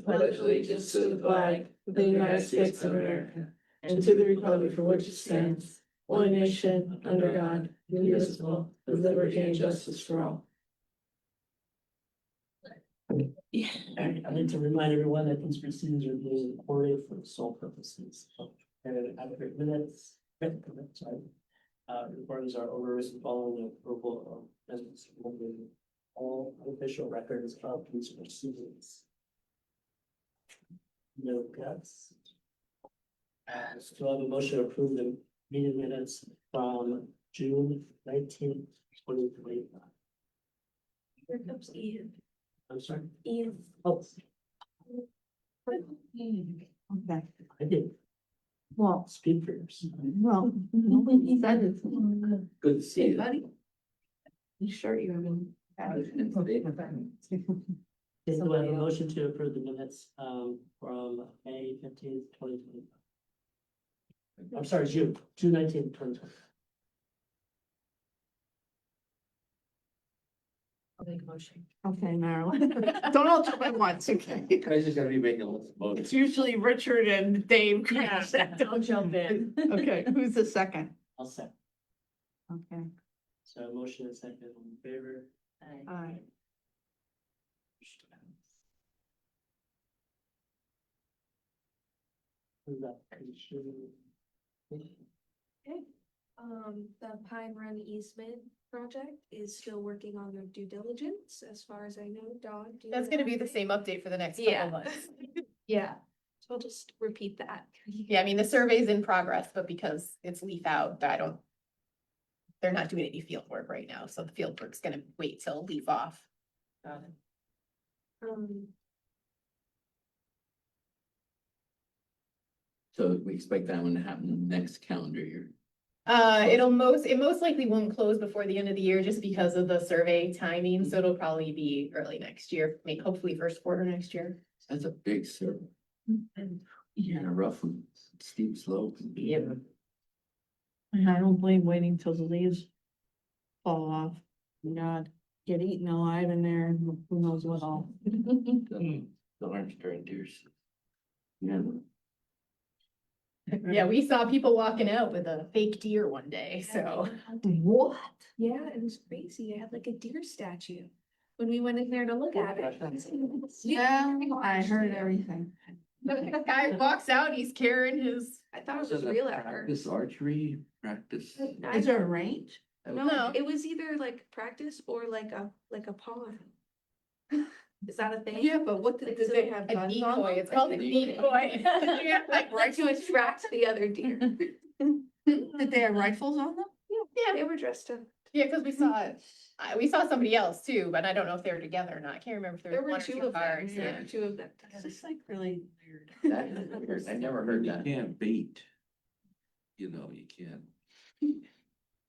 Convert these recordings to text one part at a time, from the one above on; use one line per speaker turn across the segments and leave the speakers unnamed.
pledge allegiance to the flag of the United States of America and to the republic for which it stands, one nation, under God, indivisible, with liberty and justice for all.
Yeah, I need to remind everyone that these proceedings are being recorded for the sole purposes of adequate minutes. Sorry. Recordings are onerous and following the approval of residents holding all official records of these proceedings. No cuts. So I have a motion to approve the meeting minutes from June 19th, 2025.
Here comes Ian.
I'm sorry.
Ian.
Oh,
Okay,
I did
well,
speak for yourself.
nobody said it.
Good to see you.
Buddy. You sure you haven't?
Do I have a motion to approve the minutes from May 15th, 2025? I'm sorry, June 19th, 2025.
I'll make a motion.
Okay, Marilyn, don't all jump at once, okay?
You guys are gonna be making lots of motions.
It's usually Richard and Dave.
Yeah, don't jump in.
Okay, who's the second?
I'll second.
Okay,
So motion and second in favor.
aye.
Who's that? Commissioner?
The Pine Run Eastman project is still working on their due diligence, as far as I know. Dawn, do you
That's
know
gonna be the
anything?
same update for the next
Yeah.
couple months.
Yeah, so I'll just repeat that.
Yeah, I mean, the survey's in progress, but because it's leaf out, they're not doing any field work right now, so the field work's gonna wait till leaf off.
Um,
So we expect that one to happen next calendar year.
It most likely won't close before the end of the year just because of the survey timing, so it'll probably be early next year, maybe hopefully first quarter next year.
That's a big circle. Yeah, rough and steep slope.
Yep.
And I don't blame waiting till the leaves fall off. God, get eaten alive in there, and who knows what all.
The orange during deer season. Yeah.
Yeah, we saw people walking out with a fake deer one day, so.
What?
Yeah, it was crazy. I had like a deer statue when we went in there to look at it.
Yeah, I heard everything.
The guy walks out, he's carrying his,
I thought it
So
was
the
real at first.
Practice archery, practice.
Is there a range?
No, it was either like practice or like a pond. Is that a thing?
Yeah, but what
Like,
did
so
they have
a
guns on
decoy,
them?
it's called a decoy. Yeah, like
Like to attract the other deer.
Did they have rifles on them?
Yeah, they were dressed up.
Yeah, cause we saw somebody else too, but I don't know if they were together or not. I can't remember if there
There
was
were
one or
two
two
of them.
cars,
There
yeah.
were two of them.
It's just like really weird.
I never heard that. You can't bait. You know, you can't.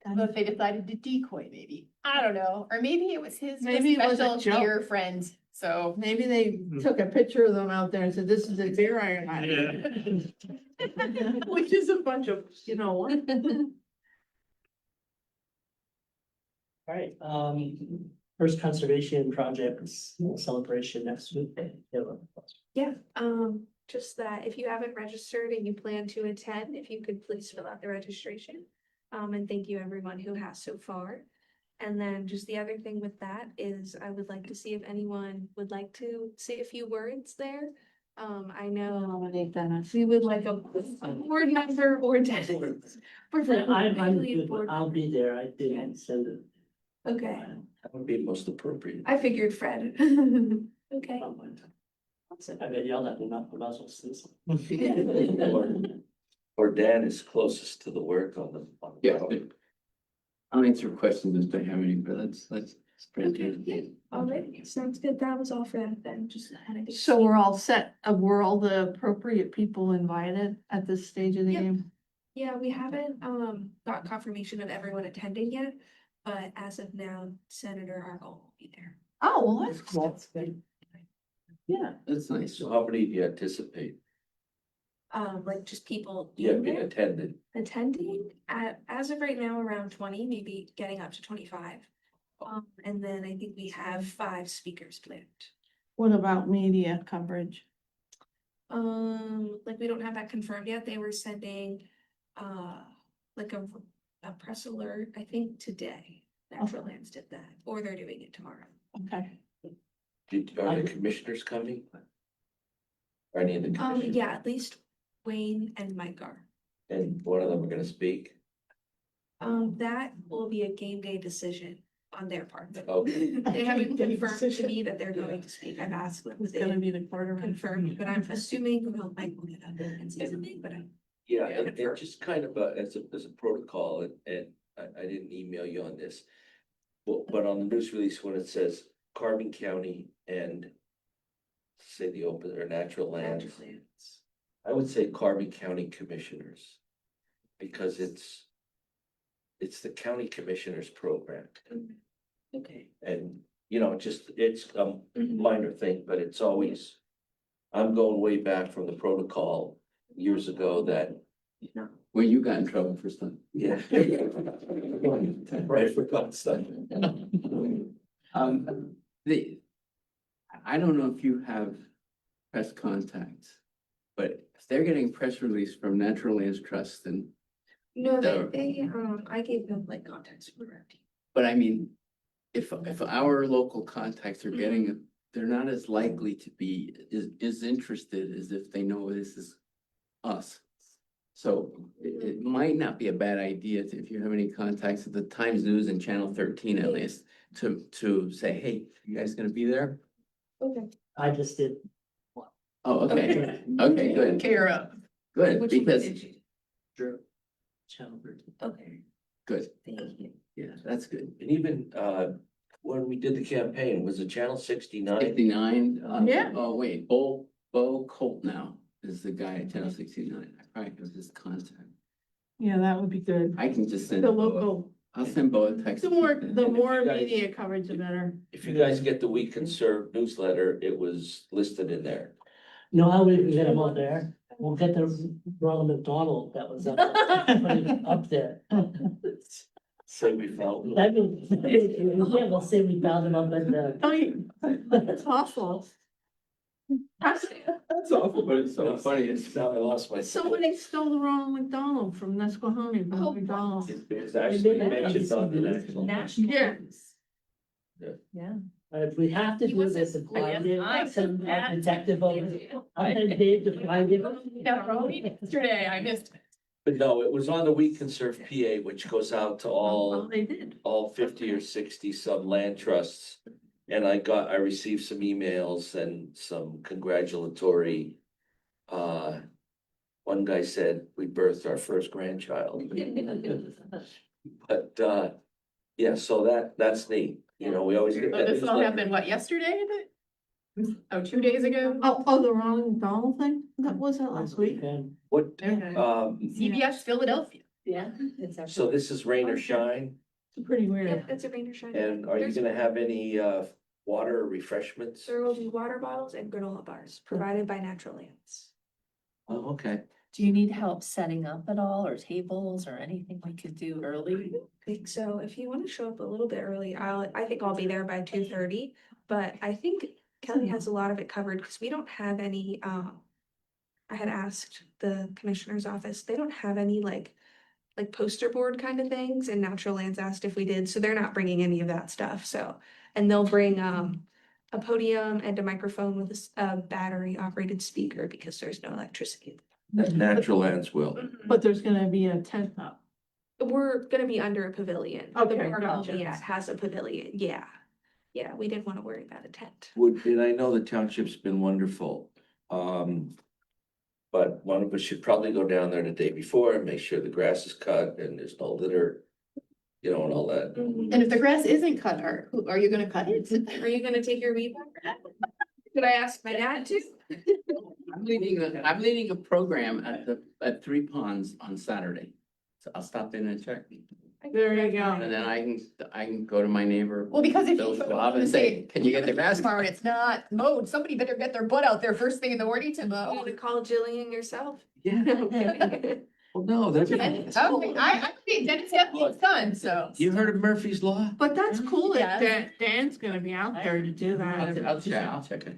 But if they decided to decoy, maybe, I don't know, or maybe it was his
Maybe it was a
special
joke.
deer friend, so.
Maybe they took a picture of them out there and said, this is a deer I got. Which is a bunch of, you know what?
All right, first conservation projects celebration next week.
Yeah, just that if you haven't registered and you plan to attend, if you could please fill out the registration. And thank you everyone who has so far. And then just the other thing with that is I would like to see if anyone would like to say a few words there. I know
Nominate Dennis.
we would like a board member or Dennis.
I'm
Preferably a
good,
board-
but I'll be there. I didn't send it.
Okay,
That would be most appropriate.
I figured Fred. Okay.
I got yelled at enough about those.
Or Dan is closest to the work on the. Yeah. I'll answer questions if they have any, but let's spread it.
Alright, sounds good. That was all for that then, just had to.
So we're all set, were all the appropriate people invited at this stage of the
Yep.
game?
Yeah, we haven't got confirmation of everyone attending yet, but as of now, Senator Hargle will be there.
Oh, well, that's cool.
That's good.
Yeah.
That's nice. So how many do you anticipate?
Like just people
Yeah,
being
being
there,
attended.
attending, as of right now, around 20, maybe getting up to 25. And then I think we have 5 speakers planned.
What about media coverage?
Like we don't have that confirmed yet. They were sending, like a press alert, I think today. Natural Lands did that, or they're doing it tomorrow.
Okay.
Are the commissioners coming? Or any of the commissioners?
Yeah, at least Wayne and Mike are.
And one of them are gonna speak?
That will be a game day decision on their part.
Okay.
They haven't confirmed to me that they're going to speak. I've asked them.
It's
They
gonna
didn't
be the quarterback.
confirm, but I'm assuming, well, Mike will get up and say something, but I.
Yeah, and just kind of as a protocol, and I didn't email you on this. But on the news release, when it says Carbon County and say the open or natural lands, I would say Carbon County Commissioners. Because it's the county commissioners program.
Okay.
And, you know, it's a minor thing, but it's always, I'm going way back from the protocol years ago that.
Well, you got in trouble for something.
Yeah. Right, for God's sake.
I don't know if you have press contacts, but if they're getting press release from Natural Lands Trust, then,
No,
The-
I gave them like contacts from around here.
but I mean, if our local contacts are getting it, they're not as likely to be as interested as if they know this is us. So it might not be a bad idea if you have any contacts at the Times News and Channel 13 at least, to say, hey, you guys gonna be there?
Okay.
I just did.
Oh, okay, okay, good,
Care of.
good,
Which one
because,
did you?
Drew. Channel 13.
Okay,
good,
thank you.
yeah, that's good.
And even when we did the campaign, was it Channel 69?
69,
Yeah.
oh, wait, Bo Colt now is the guy at Channel 69, I probably have his contact.
Yeah, that would be good.
I can just send.
The
Bo-
local,
I'll send Bo a text.
the more
you guys-
media coverage, the better.
If you guys get the We Conserve newsletter, it was listed in there.
No, I would get them on there. We'll get the Ronald McDonald that was up, up there.
Say we found.
I mean, yeah, we'll say we found him up at the.
Oh, that's awful.
That's awful, but it's so funny, it's.
Now I lost my.
Somebody stole the Ronald McDonald from Nesquehoning, from
Oh,
McDonald's.
It's actually mentioned on the national.
Yeah.
Yeah.
If we have to do this and find it, send a detective over. I had Dave to find it.
Yeah, probably yesterday, I missed it.
But no, it was on the We Conserve PA, which goes out to
Well, they did.
all 50 or 60 some land trusts. And I received some emails and some congratulatory. One guy said we birthed our first grandchild. But yeah, so that's neat, you know, we always get
Oh,
that.
this all
newsletter.
happened, what, yesterday? Oh, 2 days ago?
Oh, the Ronald McDonald thing? That was that last week?
And
What,
Okay.
um,
CBS Philadelphia.
Yeah.
so this is rain or shine,
It's pretty
Yep,
weird.
it's a rain or shine.
and are you
There's-
gonna have any water or refreshments?
There will be water bottles and granola bars provided by Natural Lands.
Oh, okay.
Do you need help setting up at all, or tables, or anything we could do early?
I think so. If you want to show up a little bit early, I think I'll be there by 2:30. But I think Kelly has a lot of it covered because we don't have any, I had asked the commissioner's office, they don't have any like poster board kind of things, and Natural Lands asked if we did, so they're not bringing any of that stuff, so. And they'll bring a podium and a microphone with a battery operated speaker because there's no electricity.
Natural Lands will.
But there's gonna be a tent up.
We're gonna be under a pavilion. The
Okay,
board I'll
gotcha.
be at has a pavilion, yeah. Yeah, we didn't want to worry about a tent.
And I know the township's been wonderful. But one of us should probably go down there the day before and make sure the grass is cut and there's no litter. You know, and all that.
And if the grass isn't cut, are you gonna cut it?
Are you gonna take your weed whacker? Could I ask my dad to?
I'm leading a program at Three Ponds on Saturday. So I'll stop in and check.
There you go.
And then I can go to my neighbor.
Well, because if
Bill
you
Schwab and say, can you get the grass?
tomorrow and it's not mowed, somebody better get their butt out there first thing in the morning to
You
mow.
wanna call Jillian yourself?
Yeah,
Okay.
well, no, that's.
And, oh, I think Dennis Heffley's son, so.
You heard of Murphy's Law?
But that's cool
Yeah.
that Dan's gonna be out there to do that.
I'll check it.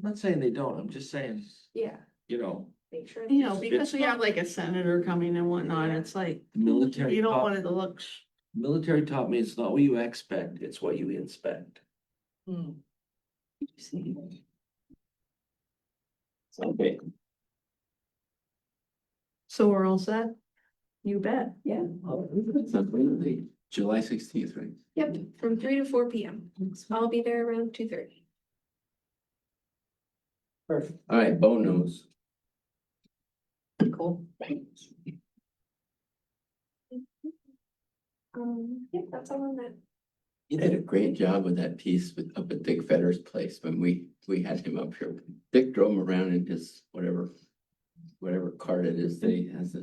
I'm not saying they don't, I'm just saying,
Yeah,
you know,
make sure.
You know, because we have like a senator coming and whatnot, it's like,
the military.
you don't
taught-
want it to look.
Military taught me it's not what you expect, it's what you inspect.
Okay,
So we're all set? You bet.
Yeah.
July 16th, right?
Yep, from 3 to 4 p.m. I'll be there around 2:30.
perfect.
All right, Bo knows.
Cool.
Yep, that's all on that.
He did a great job with that piece up at Dick Fetter's place when we had him up here. Dick drove him around in his whatever cart it is that he has,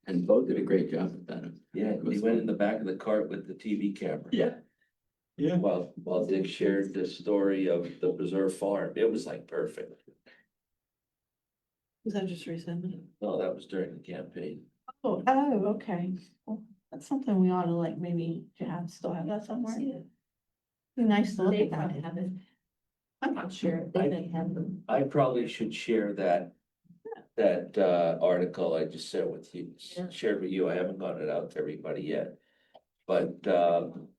and Bo did a great job with that.
Yeah, he went in the back of the cart with the TV camera.
Yeah. Yeah.
While Dick shared the story of the preserve farm, it was like perfect.
Is that just recently?
No, that was during the campaign.
Oh, okay. Well, that's something we ought to like, maybe still have that somewhere. Be nice to look
They
at that.
probably have it.
I'm not sure.
They may have them.
I probably should share that article I just shared with you,
Yeah.
shared with you. I haven't gotten it out to everybody yet. But I'm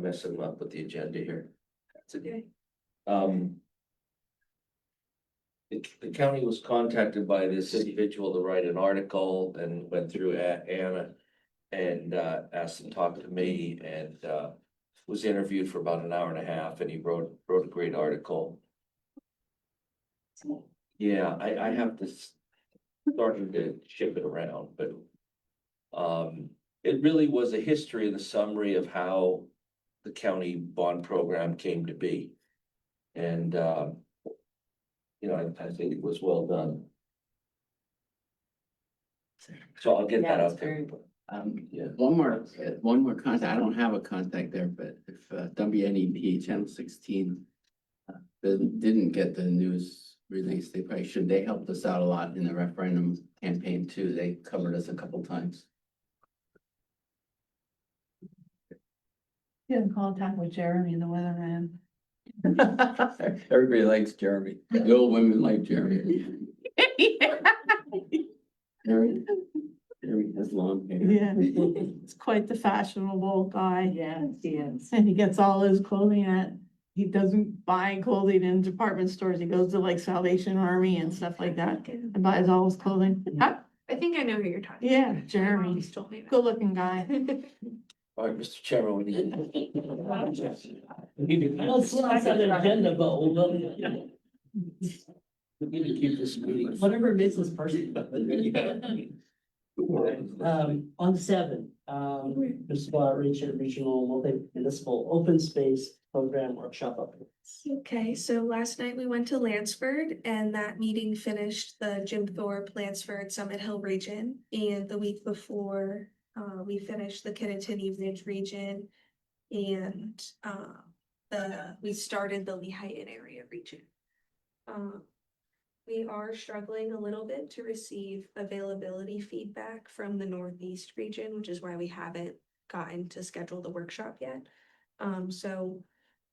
messing up with the agenda here.
That's okay.
The county was contacted by this individual to write an article and went through Anna and asked him to talk to me and was interviewed for about an hour and a half and he wrote a great article. Yeah, I have to starting to ship it around, but it really was a history and a summary of how the county bond program came to be. And you know, I think it was well done. So I'll get that
Yeah, it's
out there.
very,
Yeah.
One more contact. I don't have a contact there, but if WNEP Channel 16 didn't get the news release, they probably should. They helped us out a lot in the referendum campaign too. They covered us a couple times.
Get in contact with Jeremy, the weatherman.
Everybody likes Jeremy. The old women like Jeremy. Jeremy has long hair.
Yeah, it's quite the fashionable guy.
yeah, he is.
And he gets all his clothing he doesn't buy clothing in department stores. He goes to like Salvation Army and stuff like that and buys all his clothing.
I think I know who you're talking.
Yeah,
about. My
Jeremy.
mom's told me about.
Good looking guy.
All right, Mr. Chairman, we need.
I don't see us on the agenda, but we'll,
We need to keep this meeting.
whatever makes this person. On 7, municipal outreach and regional multi-municipal open space program workshop updates.
Okay, so last night we went to Lansford and that meeting finished the Jim Thorpe, Lansford, Summit Hill region. And the week before, we finished the Kittatinny Ridge region. And we started the Lehighton area region. We are struggling a little bit to receive availability feedback from the Northeast region, which is why we haven't gotten to schedule the workshop yet. So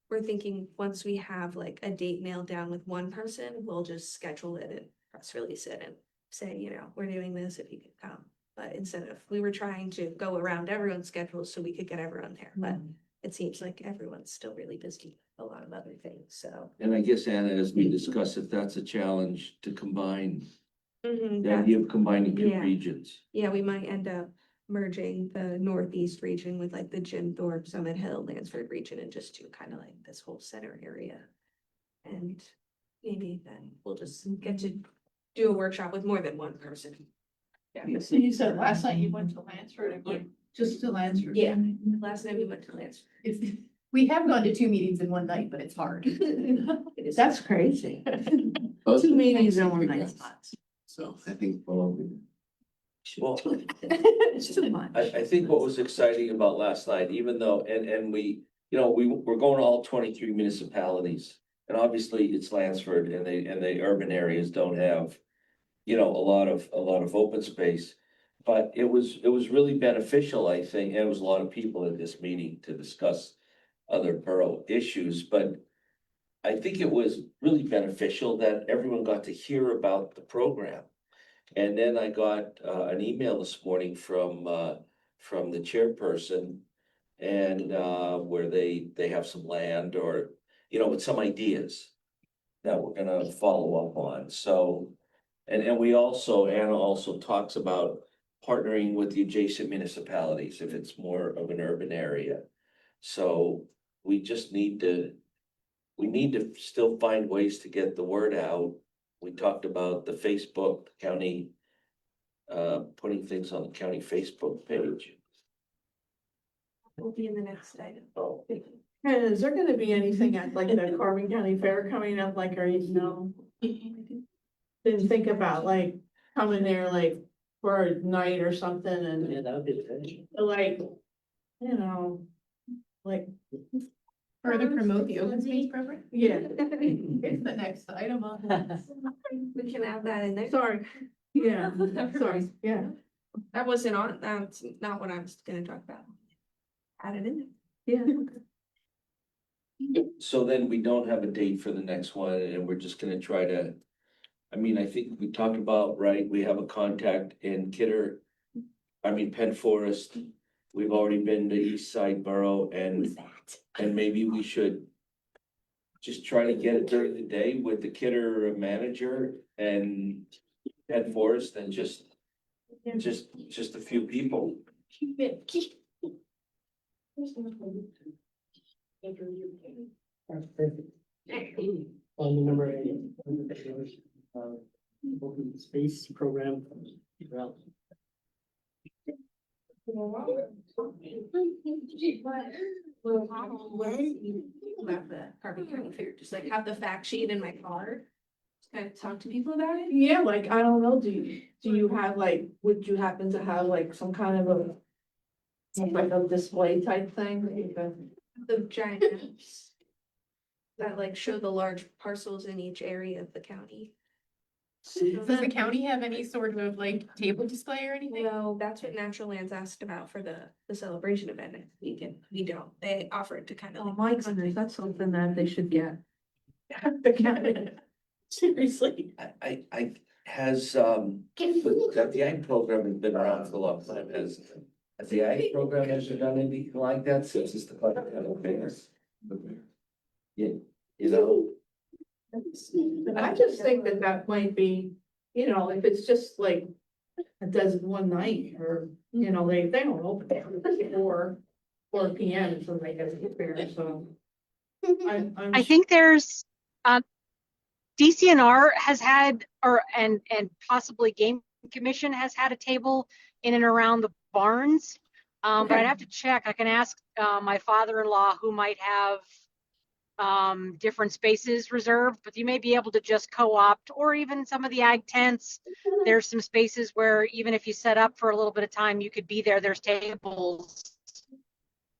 we're thinking once we have like a date nailed down with one person, we'll just schedule it and press release it and say, you know, we're doing this if you can come. But instead of, we were trying to go around everyone's schedules so we could get everyone there, but it seems like everyone's still really busy with a lot of other things, so.
And I guess, Anna, as we discussed, if that's a challenge to combine,
Mhm,
the
that-
idea of combining two
Yeah.
regions.
Yeah, we might end up merging the Northeast region with like the Jim Thorpe, Summit Hill, Lansford region and just do kind of like this whole center area. And maybe then we'll just get to do a workshop with more than one person. Yeah,
So you said last night you went to Lansford and went just to Lansford?
yeah, last night we went to Lansford.
We have gone to 2 meetings in one night, but it's hard.
That's crazy.
Both
Two meetings in one
progress.
night.
So I think we'll.
Well,
It's too much.
I think what was exciting about last night, even though, and we, you know, we're going to all 23 municipalities. And obviously it's Lansford and the urban areas don't have, you know, a lot of open space. But it was really beneficial, I think, and there was a lot of people at this meeting to discuss other borough issues, but I think it was really beneficial that everyone got to hear about the program. And then I got an email this morning from the chairperson. And where they have some land or, with some ideas that we're gonna follow up on, so. And we also, Anna also talks about partnering with the adjacent municipalities if it's more of an urban area. So we just need to, we need to still find ways to get the word out. We talked about the Facebook county, putting things on the county Facebook page.
Will be in the next item.
Oh,
And is there gonna be anything at like the Carbon County Fair coming up, like, or didn't think about like coming there like for a night or something and
Yeah, that would be the thing.
like, like,
Further promote the open space program.
yeah,
It's the next item on that.
We can add that in there.
sorry, yeah, sorry, yeah.
That wasn't on, that's not what I was gonna talk about. Add it in
Yeah,
so then we don't have a date for the next one and we're just gonna try to. I mean, I think we talked about, right, we have a contact in Penn Forest. We've already been to East Side Borough and maybe we should. Just try to get it during the day with the Kidder manager and Penn Forest and just a few people.
On the number eight. Open space program. Well,
About the Carbon County Fair, just like have the fact sheet in my car. Just kind of talk to people about it.
yeah, like, I don't know, do you have like, would you happen to have like some kind of a like a display type thing? that you can-
The giant maps. That like show the large parcels in each area of the county.
Does the county have any sort of like table display or anything?
No, that's what Natural Lands asked about for the celebration event next weekend. We don't, they offered to kind of.
Oh my goodness, that's something that they should get. The county. Seriously.
I has that the ag program has been around for a long time, has the ag program ever done anything like that since it's the Carbon County Fairs? Yeah,
I just think that that might be, if it's just like, it does one night or, they don't open it before 4 p.m. so they get there, so.
I think there's, DCNR has had, and possibly Game Commission has had a table in and around the barns. But I'd have to check. I can ask, my father-in-law who might have, different spaces reserved, but you may be able to just co-opt, or even some of the ag tents. There's some spaces where even if you set up for a little bit of time, you could be there. There's tables.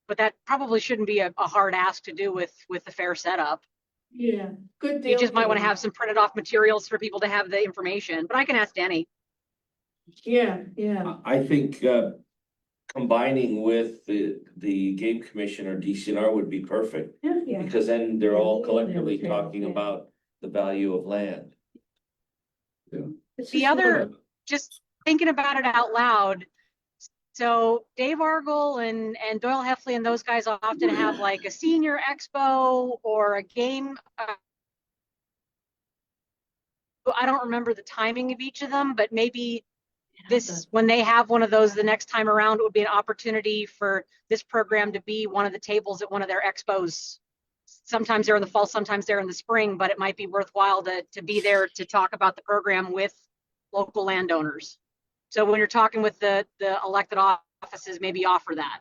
But that probably shouldn't be a hard ask to do with the fair setup.
Yeah, good deal.
You just might want to have some printed off materials for people to have the information, but I can ask Danny.
Yeah,
I think combining with the Game Commission or DCNR would be perfect.
yeah.
Because then they're all collectively talking about the value of land.
The other, just thinking about it out loud. So Dave Argel and Doyle Heffley and those guys often have like a senior expo or a game. I don't remember the timing of each of them, but maybe when they have one of those the next time around, it would be an opportunity for this program to be one of the tables at one of their expos. Sometimes they're in the fall, sometimes they're in the spring, but it might be worthwhile to be there to talk about the program with local landowners. So when you're talking with the elected offices, maybe offer that.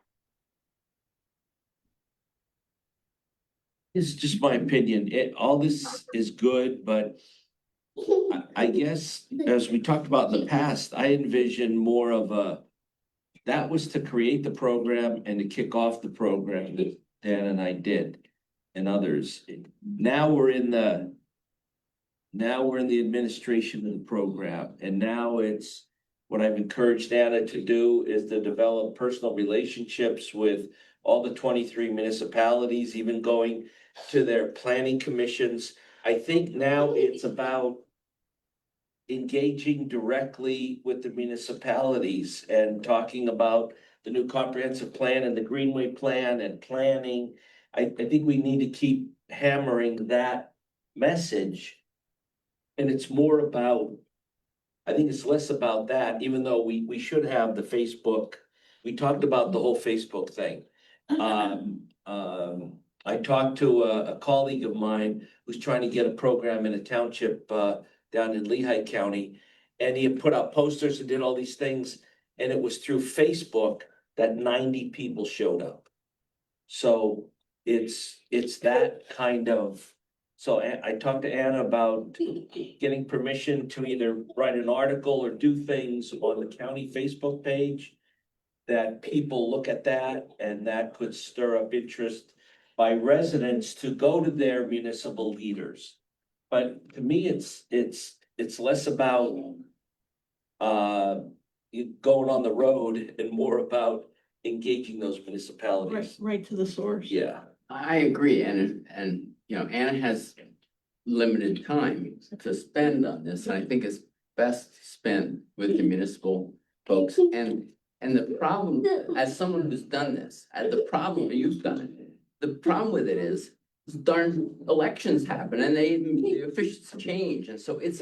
This is just my opinion. All this is good, but I guess as we talked about in the past, I envision more of that was to create the program and to kick off the program that Dan and I did and others. Now we're in the administration of the program, and now it's what I've encouraged Anna to do is to develop personal relationships with all the 23 municipalities, even going to their planning commissions. I think now it's about engaging directly with the municipalities and talking about the new comprehensive plan and the Greenway plan and planning. I think we need to keep hammering that message. And it's more about, I think it's less about that, even though we should have the Facebook. We talked about the whole Facebook thing. I talked to a colleague of mine who's trying to get a program in a township down in Lehigh County. And he had put out posters and did all these things, and it was through Facebook that 90 people showed up. So it's that kind of, so I talked to Anna about getting permission to either write an article or do things on the county Facebook page. That people look at that and that could stir up interest by residents to go to their municipal leaders. But to me, it's less about you going on the road and more about engaging those municipalities.
Right to the source.
Yeah,
I agree, and you know, Anna has limited time to spend on this, and I think it's best spent with the municipal folks. And the problem, as someone who's done this, the problem, you've done it, the problem with it is darn elections happen and the officials change, and so it's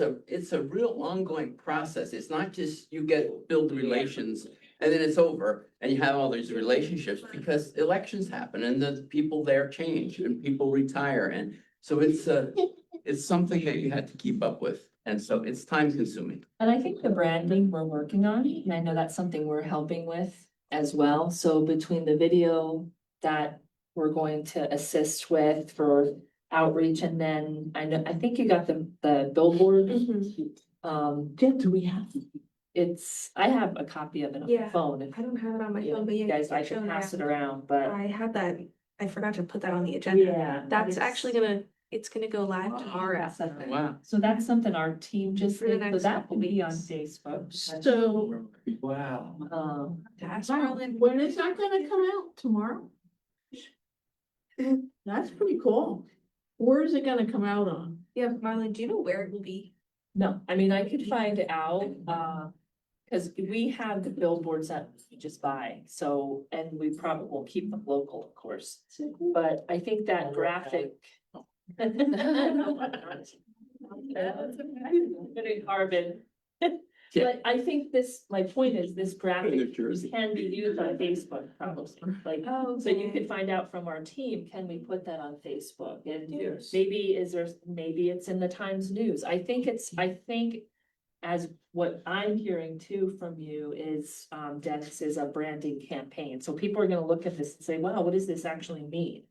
a real ongoing process. It's not just you build relations and then it's over and you have all these relationships, because elections happen and the people there change and people retire, and so it's something that you had to keep up with, and so it's time consuming.
And I think the branding we're working on, and I know that's something we're helping with as well. So between the video that we're going to assist with for outreach, and then I think you got the billboard. Yeah, do we have? I have a copy of it on
Yeah.
my phone. If
I don't have it on my
you
phone, but yeah.
guys, I
show
can
that.
pass it around, but
I had that, I forgot to put that on the agenda.
yeah.
That's
it's-
actually it's gonna go live tomorrow.
That's something.
Wow.
So that's something our team just
For the
did, so
next
that
couple
will be on
weeks.
Facebook.
So,
wow.
Ask
wow,
Marlon.
when is that gonna come out? Tomorrow? That's pretty cool. Where is it gonna come out on?
Yeah, Marlon, do you know where it will be?
No, I mean, I could find out, cause we have the billboards that we just buy, so, and we probably will keep them local, of course. But I think that graphic. Carbon. But I think my point is, this graphic
New Jersey.
can be used on Facebook, probably, like,
Oh.
so you could find out from our team, can we put that on Facebook? And
Yes.
maybe maybe it's in the Times News. I think as what I'm hearing too from you is, Dennis, is a branding campaign. So people are gonna look at this and say, wow, what does this actually mean?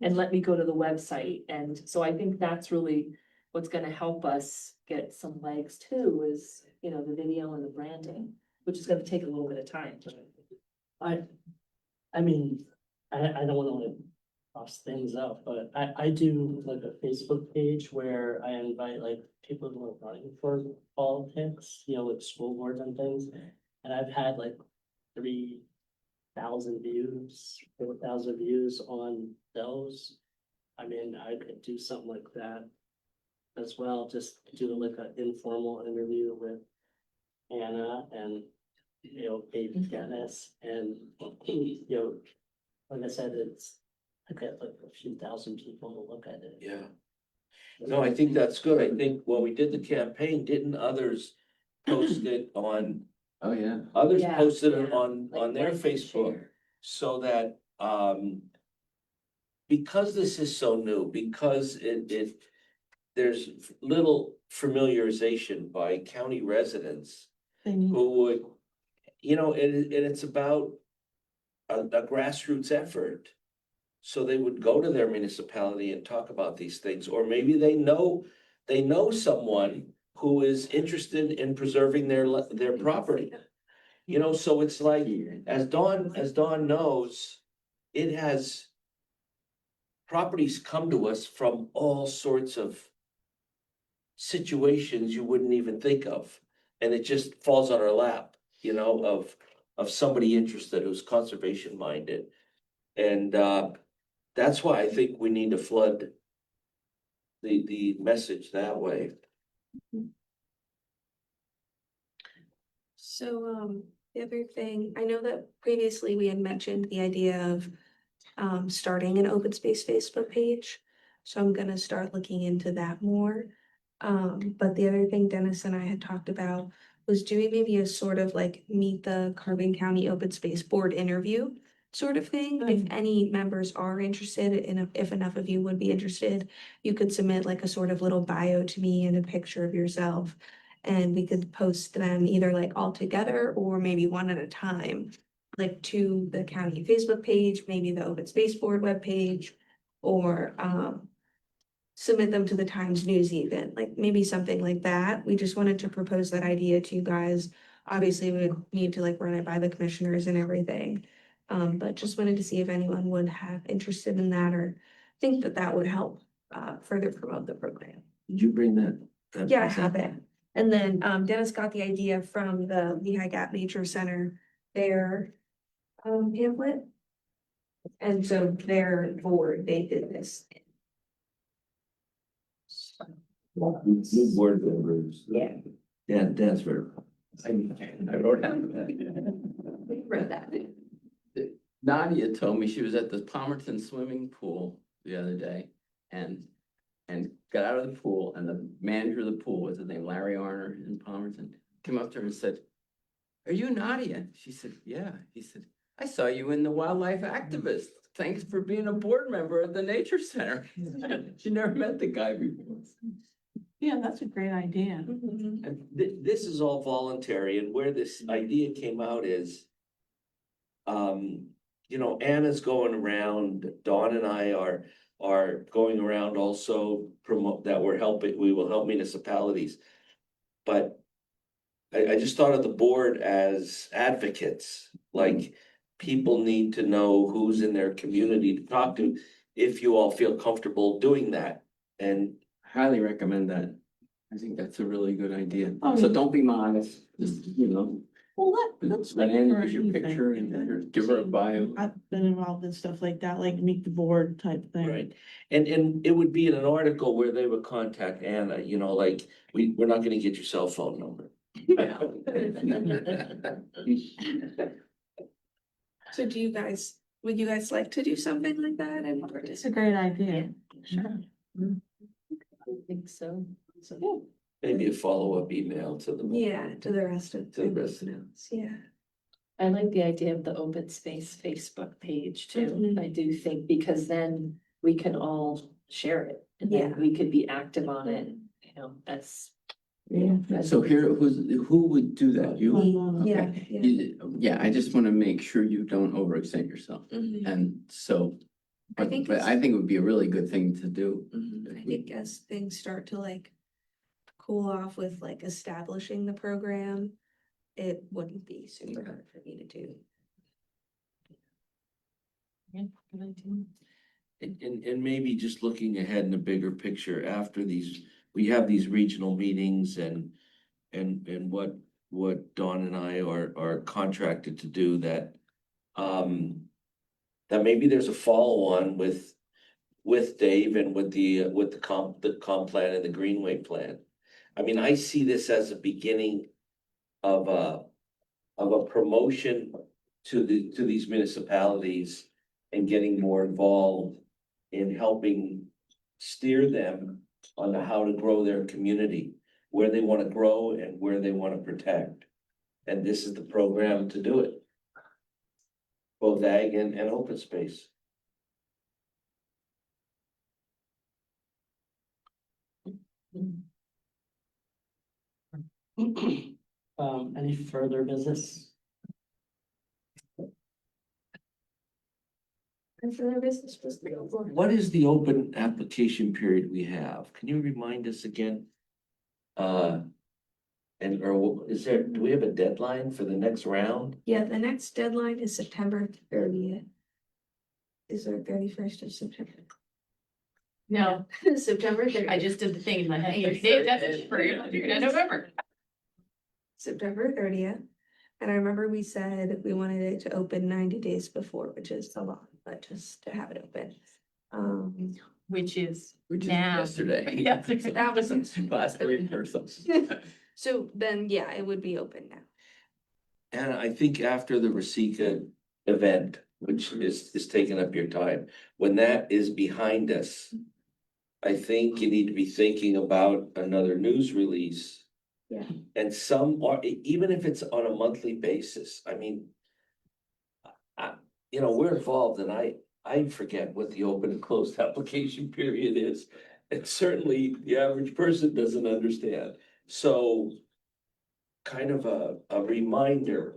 And let me go to the website. And so I think that's really what's gonna help us get some legs too, is, the video and the branding, which is gonna take a little bit of time.
I mean, I don't wanna cross things up, but I do like a Facebook page where I invite like people who are running for politics, like school boards and things. And I've had like 3,000 views, 4,000 views on those. I mean, I could do something like that as well, just do like an informal interview with Anna and, maybe Dennis, and, like I said, I get like a few thousand people to look at it.
Yeah. No, I think that's good. I think when we did the campaign, didn't others post it on,
Oh, yeah.
others
Yeah,
posted it
yeah,
on
like
their
like and
Facebook?
share.
So that, because this is so new, because there's little familiarization by county residents who would, and it's about a grassroots effort. So they would go to their municipality and talk about these things, or maybe they know someone who is interested in preserving their property. So it's like, as Dawn knows, it has properties come to us from all sorts of situations you wouldn't even think of, and it just falls on our lap. you know, of somebody interested who's conservation minded. And that's why I think we need to flood the message that way.
So, the other thing, I know that previously we had mentioned the idea of starting an open space Facebook page. So I'm gonna start looking into that more. But the other thing Dennis and I had talked about was doing maybe a sort of like meet the Carbon County Open Space Board interview sort of thing. If any members are interested, and if enough of you would be interested, you could submit like a sort of little bio to me and a picture of yourself. And we could post them either like all together or maybe one at a time, like to the county Facebook page, maybe the Open Space Board webpage, or submit them to the Times News even, like maybe something like that. We just wanted to propose that idea to you guys. Obviously, we would need to like run it by the commissioners and everything. But just wanted to see if anyone would have interested in that or think that that would help further promote the program.
Did you bring that?
Yeah, I have it. And then Dennis got the idea from the Lehigh Gap Nature Center, their pamphlet. And so their board, they did this.
New board members.
Yeah.
Dan's very.
I wrote down.
We read that.
Nadia told me she was at the Palmerton swimming pool the other day and got out of the pool, and the manager of the pool, was his name Larry Arner in Palmerton, came up to her and said, "Are you Nadia?" She said, "Yeah." He said, "I saw you in The Wildlife Activist. Thanks for being a board member of the Nature Center." She never met the guy before.
Yeah, that's a great idea.
Mhm.
And this is all voluntary, and where this idea came out is, you know, Anna's going around, Dawn and I are going around also promote that we will help municipalities. But I just thought of the board as advocates, like people need to know who's in their community to talk to, if you all feel comfortable doing that. And
Highly recommend that. I think that's a really good idea.
Oh,
So
yeah.
don't be modest, just, you know,
Well, that's
let
like
Annie
for
use your
anything.
picture and give her a bio.
I've been involved in stuff like that, like meet the board type thing.
right, and it would be in an article where they would contact Anna, you know, like, we're not gonna get your cell phone number.
So would you guys like to do something like that and
It's a
participate?
great idea.
Sure. I think so. So,
Maybe a follow-up email to them.
Yeah, to the rest of.
To the rest of
everyone else, yeah.
I like the idea of the open space Facebook page too.
Mhm.
I do think, because then we can all share it. And then
Yeah.
we could be active on it, you know, as.
Yeah.
So here, who would do that? You?
Yeah,
Okay.
yeah.
Yeah, I just want to make sure you don't overextend yourself.
Mhm.
And so,
I
but
think
but
it's-
I think it would be a really good thing to do.
Mhm. I think as things start to like cool off with like establishing the program, it wouldn't be super hard for me to do.
Yeah, good idea.
And maybe just looking ahead in the bigger picture after we have these regional meetings and what Dawn and I are contracted to do, that that maybe there's a follow-on with Dave and with the comp plan and the Greenway plan. I mean, I see this as a beginning of a promotion to these municipalities and getting more involved in helping steer them on how to grow their community, where they want to grow and where they want to protect. And this is the program to do it. Both ag and open space.
Any further business?
And for their business was the over.
What is the open application period we have? Can you remind us again? Do we have a deadline for the next round?
Yeah, the next deadline is September 30th. Is there 31st of September?
No,
September 30th.
I just did the thing in my head. 30 days, that's for November.
September 30th. And I remember we said we wanted it to open 90 days before, which is a lot, but just to have it open.
Which is
Which is
now.
yesterday.
Yeah.
That was
Last week or something.
So then, yeah, it would be open now.
And I think after the Rasika event, which is taking up your time, when that is behind us, I think you need to be thinking about another news release.
Yeah.
And some, or even if it's on a monthly basis, I mean, you know, we're involved and I forget what the open and closed application period is. And certainly the average person doesn't understand. So kind of a reminder,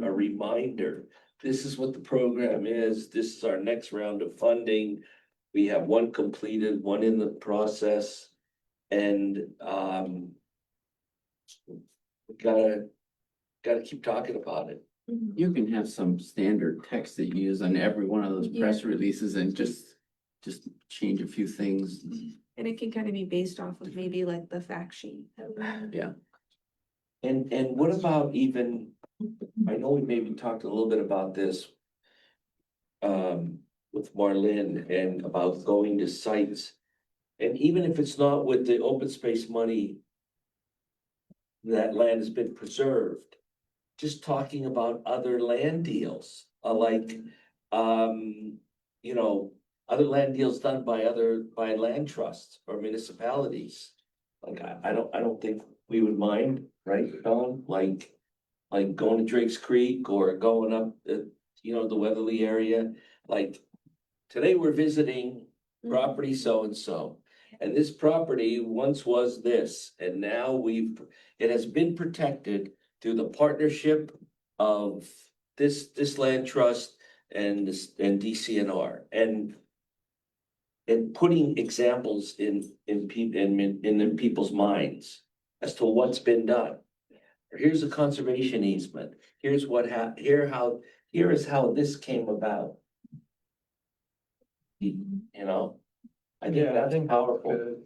this is what the program is, this is our next round of funding. We have one completed, one in the process, and we gotta keep talking about it.
You can have some standard text that you use on every one of those press releases and just change a few things.
And it can kind of be based off of maybe like the fact sheet.
Yeah.
And what about even, I know we maybe talked a little bit about this with Marlene and about going to sites. And even if it's not with the open space money, that land has been preserved. Just talking about other land deals, like, you know, other land deals done by land trusts or municipalities. Like, I don't think we would mind, right, Don? Like going to Drake's Creek or going up, you know, the Weatherly area. Like, today we're visiting property so-and-so. And this property once was this, and now it has been protected through the partnership of this land trust and DCNR. And putting examples in people's minds as to what's been done. Here's a conservation easement, here's what here is how this came about. You know, I think that's powerful.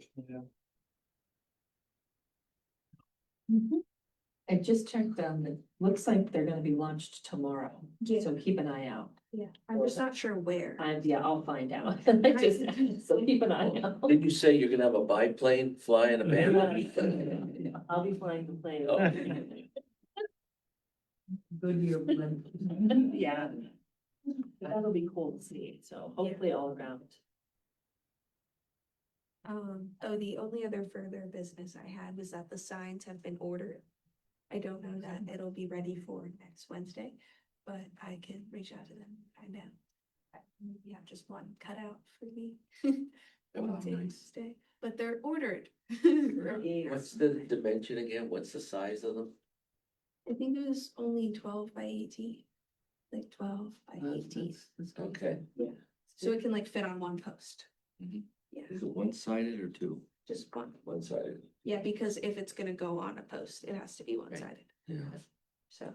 I just checked them, it looks like they're gonna be launched tomorrow,
Yeah.
so keep an eye out.
Yeah, I'm just not sure where.
Yeah, I'll find out, so keep an eye out.
Did you say you're gonna have a biplane fly in a band?
I'll be flying the plane.
Oh.
Goodyear. Yeah. That'll be cool to see, so hopefully all around.
Oh, the only other further business I had was that the signs have been ordered. I don't know that it'll be ready for next Wednesday, but I can reach out to them, and find out. We have just one cut out for me.
Oh, nice.
Wednesday, but they're ordered.
What's the dimension again? What's the size of them?
I think it was only 12 by 18, like 12 by 18.
Okay,
So it can like fit on one post.
Mhm.
Yeah,
is it one-sided or two?
just one.
One-sided.
Yeah, because if it's gonna go on a post, it has to be one-sided,
Yeah.
so.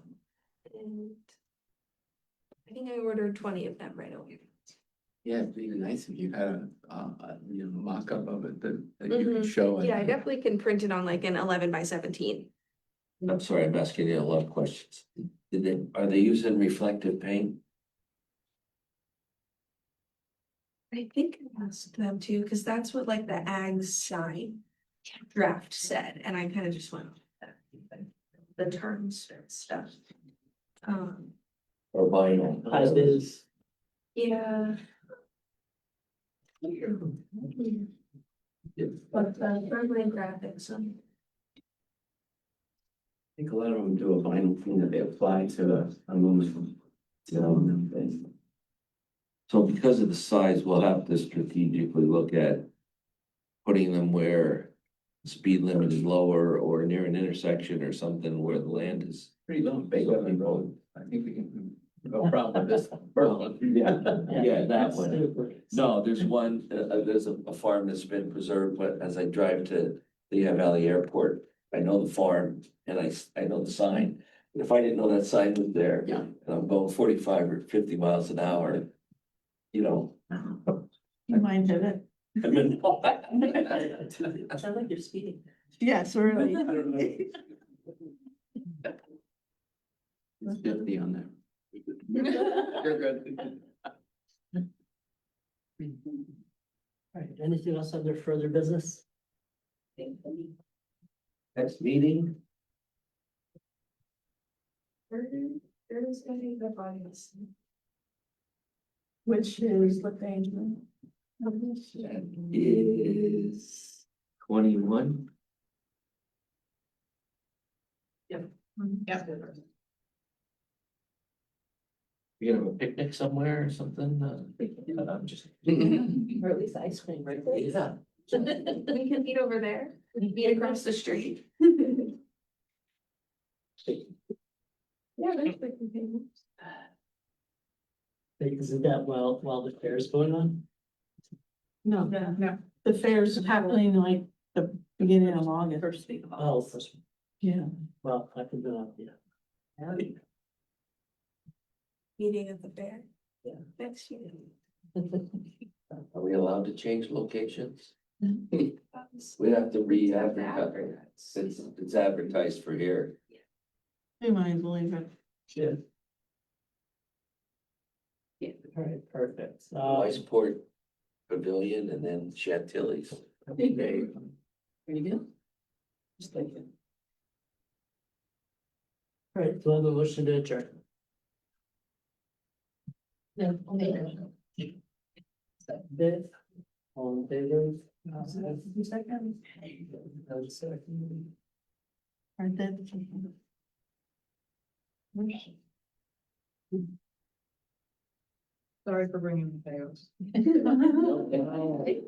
And I think I ordered 20 of them right away.
Yeah, it'd be nice if you had a you know, mock-up of it that you could show.
Yeah, I definitely can print it on like an 11 by 17.
I'm sorry, I'm asking you a lot of questions. Are they using reflective paint?
I think I asked them to, because that's what like the ag sign draft said, and I kind of just went with that, the terms and stuff.
Or vinyl?
High vis.
Yeah. But friendly graphics,
I think a lot of them do a vinyl thing that they apply to the aluminum. Thing.
So because of the size, we'll have to strategically look at putting them where the speed limit is lower or near an intersection or something where the land is.
Pretty long, big open road. I think we can, no problem with this one.
Yeah, that one. No, there's one, there's a farm that's been preserved, but as I drive to the Lehigh Valley Airport, I know the farm and I know the sign. If I didn't know that sign was there.
Yeah.
And I'm going 45 or 50 miles an hour, you know.
You mind it?
I mean.
Sounds like you're speeding.
Yes, really.
It's 50 on there. You're good.
All right, anything else under further business?
Next meeting,
Which is what they.
that is 21.
Yep.
You gonna have a picnic somewhere or something? I'm just.
Or at least ice cream, right?
Yeah.
We can meet over there, meet across the street.
Yeah, there's the containers.
Isn't that while the fair's going on?
No, no, the fair's happening like the beginning of August. First week of
Oh, first,
Yeah.
well, I can do that, yeah.
Meeting at the fair.
Yeah.
Next year.
Are we allowed to change locations? We have to re-advertise since it's advertised for here.
You might believe it.
Yeah. All right, perfect.
Westport Pavilion and then Chantilly's.
Pretty good. Just thinking. All right, do I have a motion to adjourn?
No.
Seconded. All in favor?
Second.
No second.
Aren't that? Sorry for bringing the chaos.
Okay.